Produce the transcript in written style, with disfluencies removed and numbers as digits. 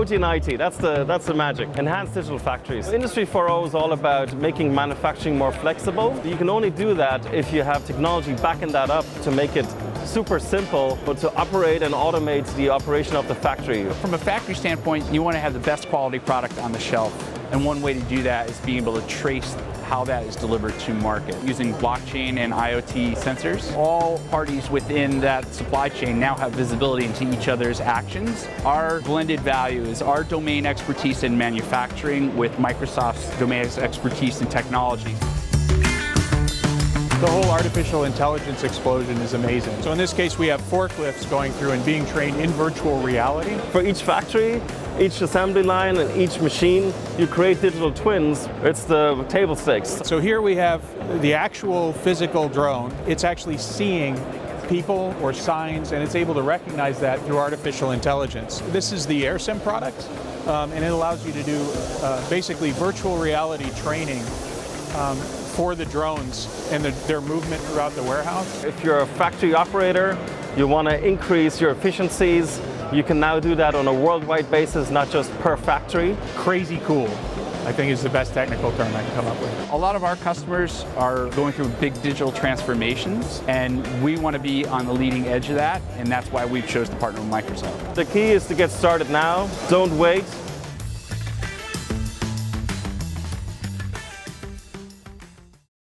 technology and IT, that's the magic. Enhanced digital factories. Industry 4.0 is all about making manufacturing more flexible. You can only do that if you have technology backing that up to make it super simple, but to operate and automate the operation of the factory. From a factory standpoint, you want to have the best quality product on the shelf. And one way to do that is being able to trace how that is delivered to market using blockchain and IoT sensors. All parties within that supply chain now have visibility into each other's actions. Our blended value is our domain expertise in manufacturing with Microsoft's domain expertise in technology. The whole artificial intelligence explosion is amazing. So in this case, we have forklifts going through and being trained in virtual reality. For each factory, each assembly line, and each machine, you create digital twins. It's the table stakes. So here we have the actual physical drone. It's actually seeing people or signs, and it's able to recognize that through artificial intelligence. This is the AirSim product, and it allows you to do basically virtual reality training for the drones and their movement throughout the warehouse. If you're a factory operator, you want to increase your efficiencies, you can now do that on a worldwide basis, not just per factory. Crazy cool, I think, is the best technical term I can come up with. A lot of our customers are going through big digital transformations, and we want to be on the leading edge of that, and that's why we've chosen to partner with Microsoft. The key is to get started now. Don't wait.